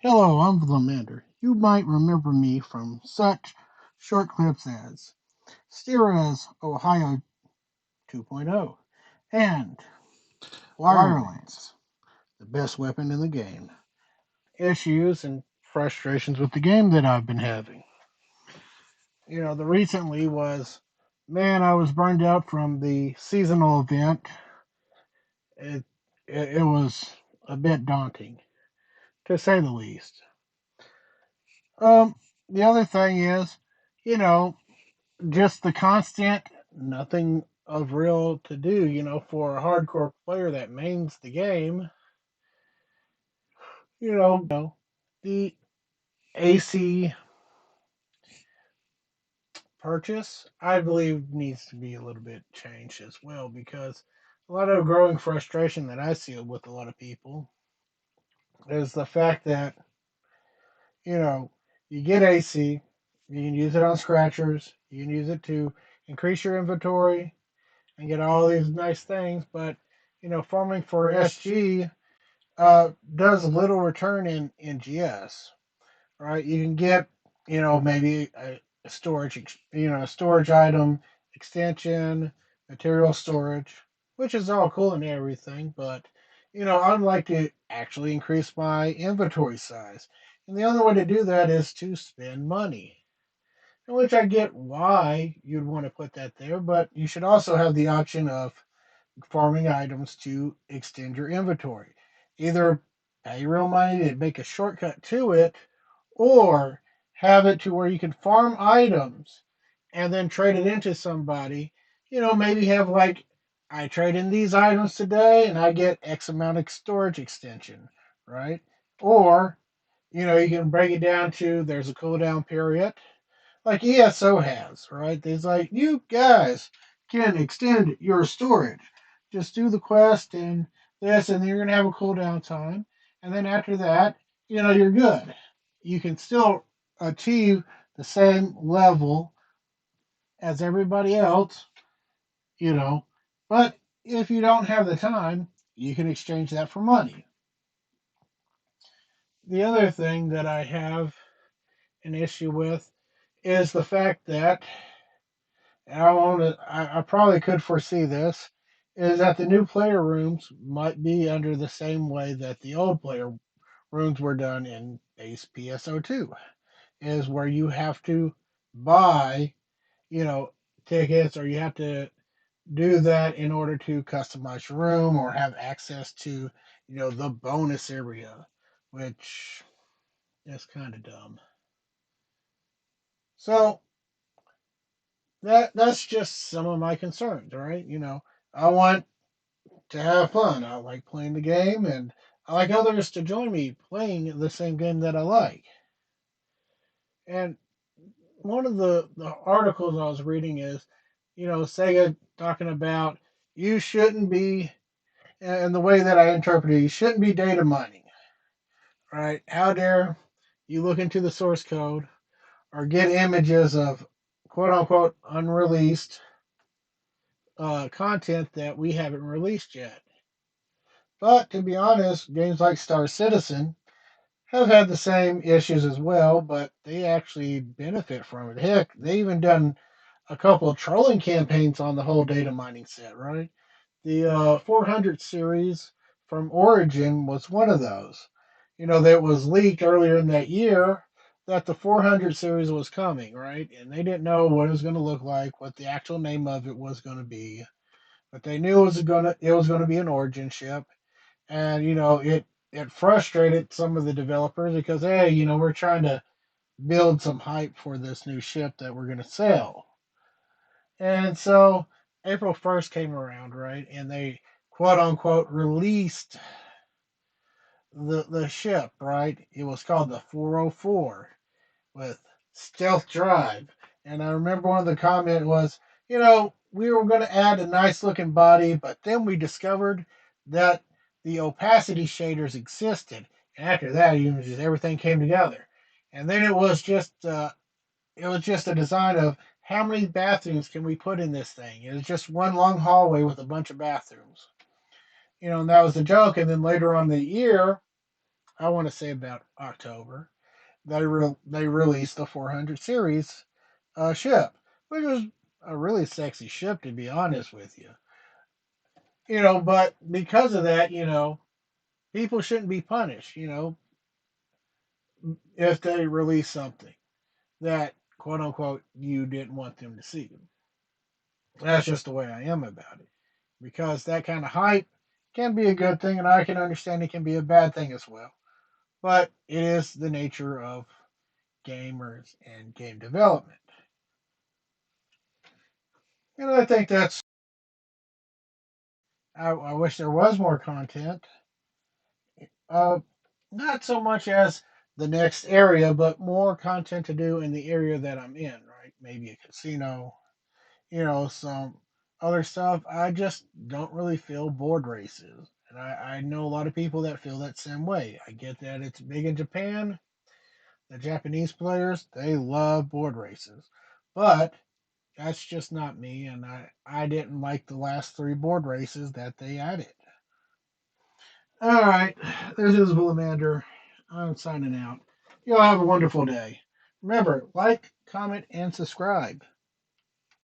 Hello, I'm Lamander. You might remember me from such short clips as Stira's Ohio 2.0 and Wirelines, the best weapon in the game. Issues and frustrations with the game that I've been having. The recently was, man, I was burned out from the seasonal event. It, it was a bit daunting, to say the least. Um, the other thing is, you know, just the constant, nothing of real to do, for a hardcore player that mains the game, the AC purchase, I believe, needs to be a little bit changed as well because a lot of growing frustration that I see with a lot of people is the fact that, you know, you get AC, you can use it on scratchers, you can use it to increase your inventory and get all these nice things, but farming for SG does little return in NGS, right? You can get, maybe a storage, a storage item, extension, material storage, which is all cool and everything, but, I'd like to actually increase my inventory size. And the only way to do that is to spend money. In which I get why you'd want to put that there, but you should also have the option of farming items to extend your inventory. Either pay real money to make a shortcut to it, or have it to where you can farm items and then trade it into somebody. Maybe have like, I trade in these items today and I get X amount of storage extension, right? Or, you can break it down to there's a cooldown period like ESO has, right? There's like, you guys can extend your storage. Just do the quest and this, and you're going to have a cooldown time. And then after that, you're good. You can still achieve the same level as everybody else, you know, but if you don't have the time, you can exchange that for money. The other thing that I have an issue with is the fact that I probably could foresee this, is that the new player rooms might be under the same way that the old player rooms were done in base PSO2, is where you have to buy, you know, tickets or you have to do that in order to customize your room or have access to, the bonus area, which is kind of dumb. So that's just some of my concerns, right? I want to have fun. I like playing the game, and I like others to join me playing the same game that I like. And one of the articles I was reading is, Sega talking about you shouldn't be, and the way that I interpret it, you shouldn't be data mining, right? How dare you look into the source code or get images of quote unquote unreleased content that we haven't released yet. But to be honest, games like Star Citizen have had the same issues as well, but they actually benefit from it. Heck, they even done a couple of trolling campaigns on the whole data mining set, right? The 400 series from Origin was one of those. That was leaked earlier in that year that the 400 series was coming, right? And they didn't know what it was going to look like, what the actual name of it was going to be, but they knew it was going to be an Origin ship, and it frustrated some of the developers because hey, we're trying to build some hype for this new ship that we're going to sell. And so April 1st came around, right? And they quote unquote released the ship, right? It was called the 404 with stealth drive. And I remember one of the comment was, we were going to add a nice looking body, but then we discovered that the opacity shaders existed. And after that, just everything came together. And then it was just a design of how many bathrooms can we put in this thing. It was just one long hallway with a bunch of bathrooms. And that was the joke. And then later on in the year, I want to say about October, they released the 400 series ship, which was a really sexy ship to be honest with you. But because of that, people shouldn't be punished. If they release something that quote unquote you didn't want them to see. That's just the way I am about it. Because that kind of hype can be a good thing, and I can understand it can be a bad thing as well. But it is the nature of gamers and game development. And I think I wish there was more content. Uh, Not so much as the next area, but more content to do in the area that I'm in, right? Maybe a casino, some other stuff. I just don't really feel board races. And I know a lot of people that feel that same way. I get that it's big in Japan. The Japanese players, they love board races. But that's just not me, and I didn't like the last three board races that they added. All right, this is Bulamander. I'm signing out. Y'all have a wonderful day. Remember, like, comment, and subscribe.